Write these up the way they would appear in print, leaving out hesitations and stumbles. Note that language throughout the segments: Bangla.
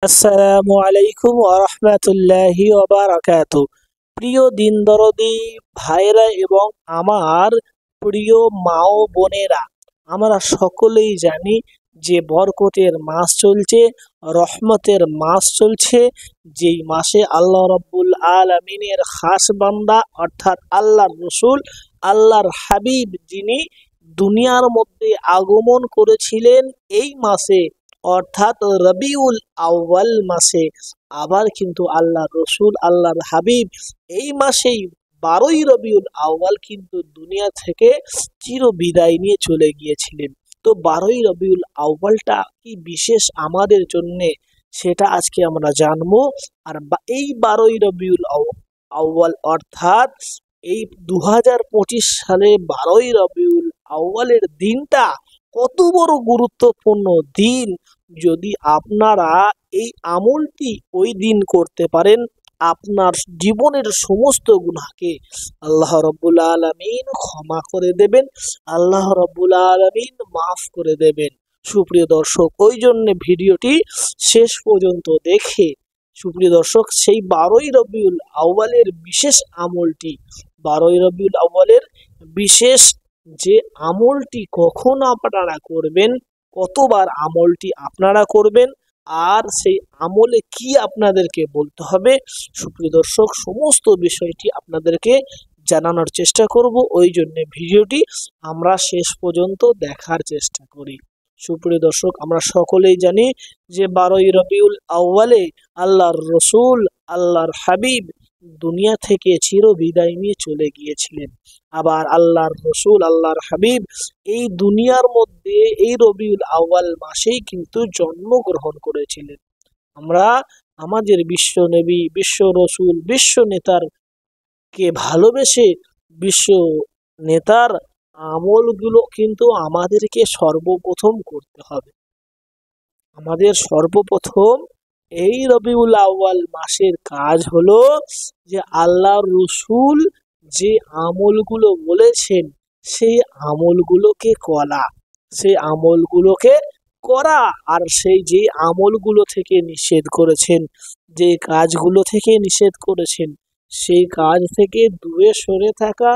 আসসালামু আলাইকুম ওয়া রাহমাতুল্লাহি ওয়া বারাকাতুহু। প্রিয় দিন দরদি ভাইরা এবং আমার প্রিয় মা ও বোনেরা, আমরা সকলেই জানি যে বরকতের মাস চলছে, রহমতের মাস চলছে। যেই মাসে আল্লাহ রাব্বুল আলামিনের খাস বান্দা অর্থাৎ আল্লাহর রসুল, আল্লাহর হাবিব, যিনি দুনিয়ার মধ্যে আগমন করেছিলেন এই মাসে অর্থাৎ রবিউল আউয়াল মাসে। আবার কিন্তু আল্লাহ রসুল, আল্লাহর হাবিব এই মাসেই 12ই রবিউল আউয়াল কিন্তু দুনিয়া থেকে চির বিদায় নিয়ে চলে গিয়েছিলেন। তো 12ই রবিউল আউয়ালটা কি বিশেষ আমাদের জন্যে, সেটা আজকে আমরা জানবো। আর এই 12ই রবিউল আউয়াল অর্থাৎ এই 2025 সালে 12ই রবিউল আউয়ালের দিনটা কত বড় গুরুত্বপূর্ণ দিন। যদি আপনারা এই আমলটি ওই দিন করতে পারেন, আপনার জীবনের সমস্ত গুনাহকে আল্লাহ রাব্বুল আলামিন ক্ষমা করে দেবেন, আল্লাহ রাব্বুল আলামিন মাফ করে দেবেন। সুপ্রিয় দর্শক, ওই জন্য ভিডিওটি শেষ পর্যন্ত দেখে, সুপ্রিয় দর্শক, সেই 12ই রবিউল আউয়ালের বিশেষ আমলটি, 12ই রবিউল আউয়ালের বিশেষ যে আমলটি কখন আপনারা করবেন, কতবার আমলটি আপনারা করবেন, আর সেই আমলে কি আপনাদেরকে বলতে হবে, সুপ্রিয় দর্শক, সমস্ত বিষয়টি আপনাদেরকে জানানোর চেষ্টা করব। ওই জন্য ভিডিওটি আমরা শেষ পর্যন্ত দেখার চেষ্টা করি। সুপ্রিয় দর্শক, আমরা সকলেই জানি যে 12ই রবিউল আউয়ালে আল্লাহর রসুল, আল্লাহর হাবিব দুনিয়া থেকে চির বিদায় নিয়ে চলে গিয়েছিলেন। আবার আল্লাহর রসুল, আল্লাহর হাবিব এই দুনিয়ার মধ্যে এই রবিউল আউয়াল মাসেই কিন্তু জন্মগ্রহণ করেছিলেন। আমরা আমাদের বিশ্ব নবী, বিশ্ব রসুল, বিশ্ব নেতার কে ভালোবেসে বিশ্ব নেতার আমলগুলো কিন্তু আমাদেরকে সর্বপ্রথম করতে হবে। আমাদের সর্বপ্রথম এই রবিউল আউয়াল মাসের কাজ হলো যে আল্লাহর রসুল যে আমলগুলো বলেছেন সেই আমলগুলোকে করা, সেই আমলগুলোকে করা। আর সেই যে আমলগুলো থেকে নিষেধ করেছেন, যে কাজগুলো থেকে নিষেধ করেছেন, সেই কাজ থেকে দূরে সরে থাকা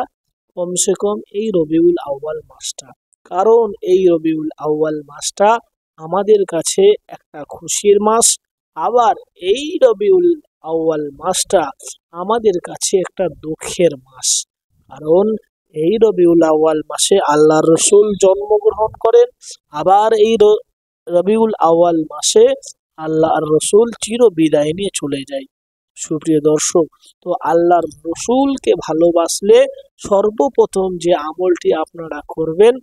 কমসে কম এই রবিউল আউয়াল মাসটা। কারণ এই রবিউল আউয়াল মাসটা আমাদের কাছে একটা খুশির মাস। আবার এই রবিউল আউয়াল মাসটা আমাদের কাছে একটা দুঃখের মাস। কারণ এই রবিউল আউয়াল মাসে আল্লাহর রসুল জন্মগ্রহণ করেন, আবার এই রবিউল আউয়াল মাসে আল্লাহর রসুল চির বিদায় নিয়ে চলে যায়। সুপ্রিয় দর্শক, তো আল্লাহর রসুলকে ভালোবাসলে সর্বপ্রথম যে আমলটি আপনারা করবেন,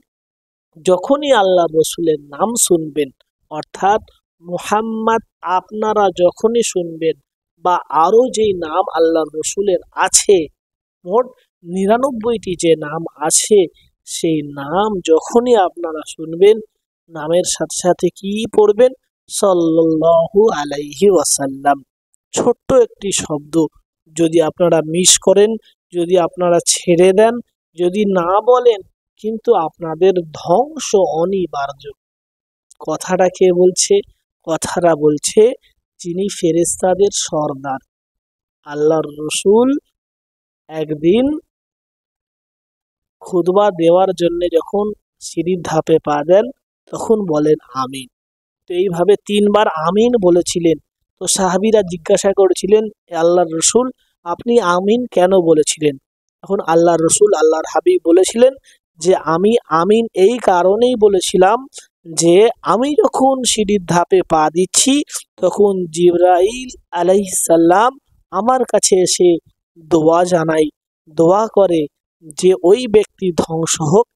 যখনই আল্লাহর রসুলের নাম শুনবেন অর্থাৎ মুহাম্মদ আপনারা যখনই শুনবেন, বা আরো যেই নাম আল্লাহর রসুলের আছে, মোট 99টি যে নাম আছে, সেই নাম যখনই আপনারা শুনবেন, নামের সাথে সাথে কি পড়বেন? সাল্লাল্লাহু আলাইহি ওয়াসাল্লাম। ছোট্ট একটি শব্দ যদি আপনারা মিস করেন, যদি আপনারা ছেড়ে দেন, যদি না বলেন, কিন্তু আপনাদের ধ্বংস অনিবার্য। কথাটা কে বলছে? কথাটা বলছে যিনি ফেরেশতাদের সর্দার, আল্লাহর রসুল। একদিন খুতবা দেওয়ার জন্য যখন সিঁড়ির ধাপে পা দেন, তখন বলেন আমিন। তো এইভাবে 3বার আমিন বলেছিলেন। তো সাহাবীরা জিজ্ঞাসা করেছিলেন, আল্লাহর রসুল আপনি আমিন কেন বলেছিলেন? তখন আল্লাহর রসুল, আল্লাহর হাবিব বলেছিলেন যে আমি আমিন এই কারণেই বলেছিলাম যে আমি যখন সিঁড়ির ধাপে পা দিচ্ছি, তখন জিবরাইল আলাইহিস সালাম আমার কাছে এসে দোয়া জানাই, দোয়া করে যে ওই ব্যক্তি ধ্বংস হোক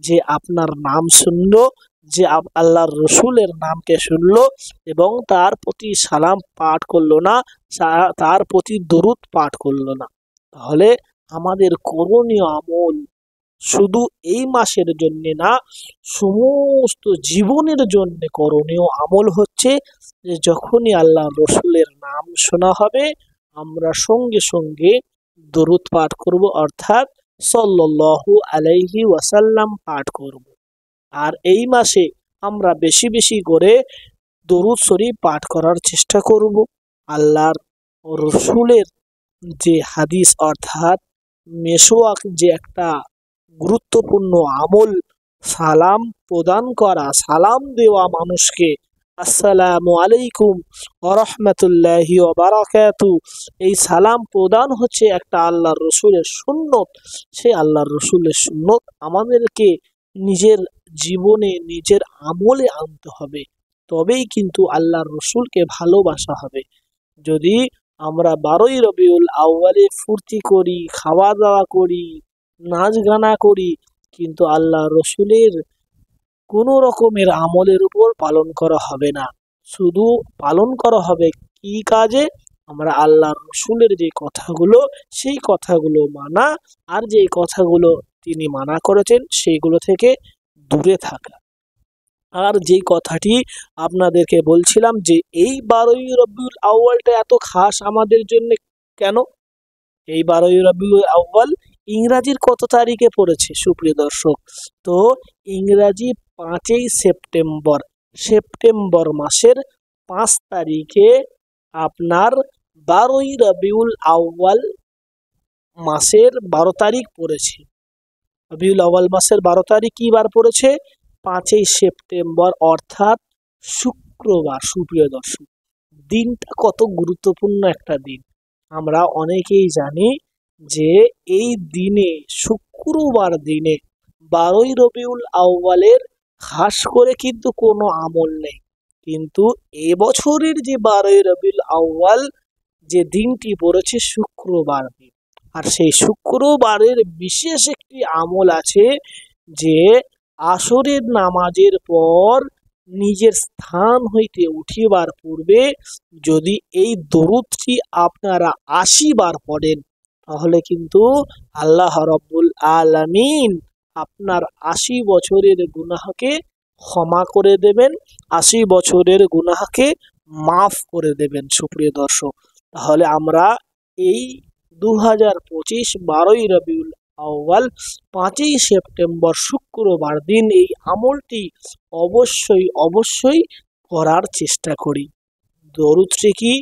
যে আপনার নাম শুনলো, যে আল্লাহর রসুলের নামকে শুনলো এবং তার প্রতি সালাম পাঠ করলো না, তার প্রতি দরুদ পাঠ করলো না। তাহলে আমাদের করণীয় আমল শুধু এই মাসের জন্য না, সমস্ত জীবনের জন্য করণীয় আমল হচ্ছে যে যখনই আল্লাহর রসুলের নাম শোনা হবে, আমরা সঙ্গে সঙ্গে দরুদ পাঠ করব, অর্থাৎ সাল্লাল্লাহু আলাইহি ওয়াসাল্লাম পাঠ করব। আর এই মাসে আমরা বেশি বেশি করে দরুদ শরীফ পাঠ করার চেষ্টা করব। আল্লাহর রসুলের যে হাদিস অর্থাৎ মেসওয়াক যে একটা গুরুত্বপূর্ণ আমল, সালাম প্রদান করা, সালাম দেওয়া মানুষকে, আসসালামু আলাইকুম ওয়া রাহমাতুল্লাহি ওয়া বারাকাতু, এই সালাম প্রদান হচ্ছে একটা আল্লাহর রসুলের সুন্নত। সেই আল্লাহর রসুলের সুন্নত আমাদেরকে নিজের জীবনে নিজের আমলে আনতে হবে, তবেই কিন্তু আল্লাহর রসুলকে ভালোবাসা হবে। যদি আমরা 12ই রবিউল আউয়ালে ফুর্তি করি, খাওয়া দাওয়া করি, নাচ গানা করি, কিন্তু আল্লাহ রসুলের কোনো রকমের আমলের উপর পালন করা হবে না। শুধু পালন করা হবে কি কাজে? আমরা আল্লাহ রসুলের যে কথাগুলো, সেই কথাগুলো মানা, আর যে কথাগুলো তিনি মানা করেছেন সেইগুলো থেকে দূরে থাকা। আর যেই কথাটি আপনাদেরকে বলছিলাম যে এই 12ই রবিউল আউয়ালটা এত খাস আমাদের জন্য কেন? এই 12ই রবিউল আউয়াল ইংরাজির কত তারিখে পড়েছে সুপ্রিয় দর্শক? তো ইংরাজি 5ই সেপ্টেম্বর, সেপ্টেম্বর মাসের 5 তারিখে আপনার 12ই রবিউল আউয়াল মাসের 12 তারিখ পড়েছে। রবিউল আউয়াল মাসের 12 তারিখ কি বার পড়েছে? 5ই সেপ্টেম্বর, অর্থাৎ শুক্রবার। সুপ্রিয় দর্শক, দিনটা কত গুরুত্বপূর্ণ একটা দিন। আমরা অনেকেই জানি যে এই দিনে, শুক্রবার দিনে, 12ই রবিউল আউয়ালের খাস করে কিন্তু কোনো আমল নেই। কিন্তু এবছরের যে 12ই রবিউল আউয়াল যে দিনটি পড়েছে শুক্রবার দিন, আর সেই শুক্রবারের বিশেষ একটি আমল আছে যে আসরের নামাজের পর নিজের স্থান হইতে উঠিবার পূর্বে যদি এই দরুদটি আপনারা 80 বার পড়েন, তাহলে কিন্তু আল্লাহ রাব্বুল আলামিন আপনার 80 বছরের গুনাহকে ক্ষমা করে দেবেন, 80 বছরের গুনাহকে মাফ করে দেবেন। সুপ্রিয় দর্শক, তাহলে আমরা এই 2025 12ই রবিউল আউয়াল 5ই সেপ্টেম্বর শুক্রবার দিন এই আমলটি অবশ্যই করার চেষ্টা করি। দরুদটি কি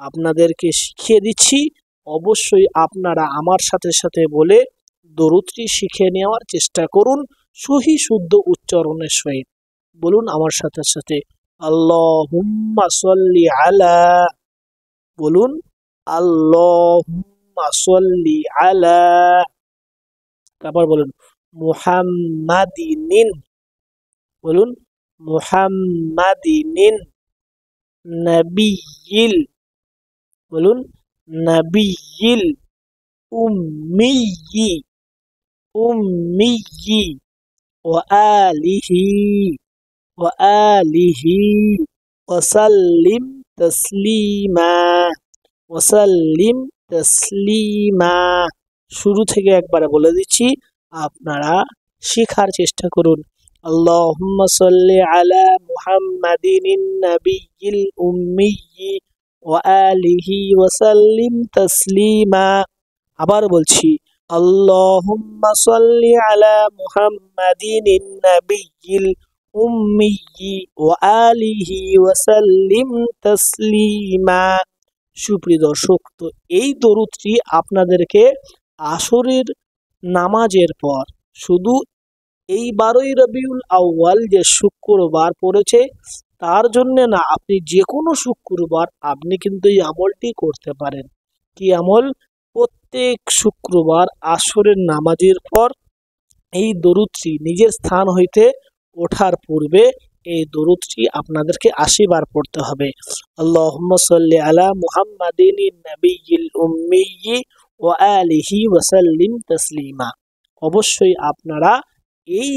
আপনাদেরকে শিখিয়ে দিচ্ছি, অবশ্যই আপনারা আমার সাথে সাথে বলে দরুদটি শিখে নেওয়ার চেষ্টা করুন সহি শুদ্ধ উচ্চারণের সহিত। বলুন আমার সাথে সাথে, আল্লাহুম্মা সাল্লি আলা, বলুন আল্লাহুম্মা সাল্লি আলা, তারপর বলুন মুহাম্মাদিনিন, বলুন মুহাম্মাদিনিন নবিয়িল, বলুন নবিয়িল উম্মিয়ি, উম্মিয়ি ওয়া আলিহি, ওয়া আলিহি ওয়াসাল্লিম তাসলিমা, ওয়াসাল্লিম তাসলিমা। শুরু থেকে একবারে বলে দিচ্ছি, আপনারা শেখার চেষ্টা করুন। আল্লাহুম্মা সাল্লি আলা মুহাম্মাদিন নাবিয়্যিল উম্মিয়্যি ওয়া আলিহি ওয়া সাল্লিম তাসলিমা। আবার বলছি, আল্লাহুম্মা সাল্লি আলা মুহাম্মাদিন নাবিয়্যিল উম্মিয়্যি ওয়া আলিহি ওয়া সাল্লিম তাসলিমা। সুপ্রিয় দর্শক, তো এই দরুদটি আপনাদেরকে আসরের নামাজের পর, শুধু এই 12ই রবিউল আউয়াল যে শুক্রবার পড়েছে তার জন্য না, আপনি যে কোনো শুক্রবার আপনি কিন্তু এই আমলটি করতে পারেন। কি আমল? প্রত্যেক শুক্রবার আসরের নামাজের পর এই দরুদটি নিজের স্থান হইতে ওঠার পূর্বে এই দরুদটি আপনাদেরকে 80 বার পড়তে হবে। আল্লাহুম্মা সাল্লি আলা মুহাম্মাদিন নাবিয়্যিল উম্মিয়্যি ওয়া আলিহি ওয়া সাল্লিম তাসলিমা। অবশ্যই আপনারা এই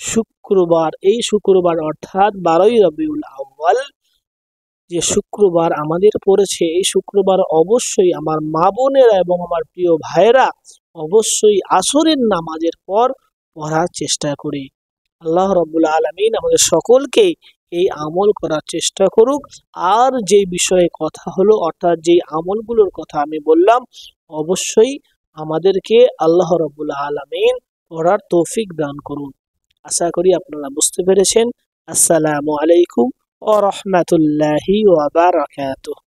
শুক্রবার অর্থাৎ 12ই রবিউল আউয়াল যে শুক্রবার আমাদের পড়েছে, এই শুক্রবার অবশ্যই আমার মা বোনেরা এবং আমার প্রিয় ভাইয়েরা অবশ্যই আসরের নামাজের পর পড়ার চেষ্টা করি। আল্লাহ রাব্বুল আলামিন আমাদের সকলকে এই আমল করার চেষ্টা করুক। আর যে বিষয়ে কথা হলো, অর্থাৎ যে আমলগুলোর কথা আমি বললাম, অবশ্যই আমাদেরকে আল্লাহ রাব্বুল আলামিন পড়ার তৌফিক দান করুন। আশা করি আপনারা বুঝতে পেরেছেন। আসসালামু আলাইকুম ওয়া রাহমাতুল্লাহি ওয়া বারাকাতুহু।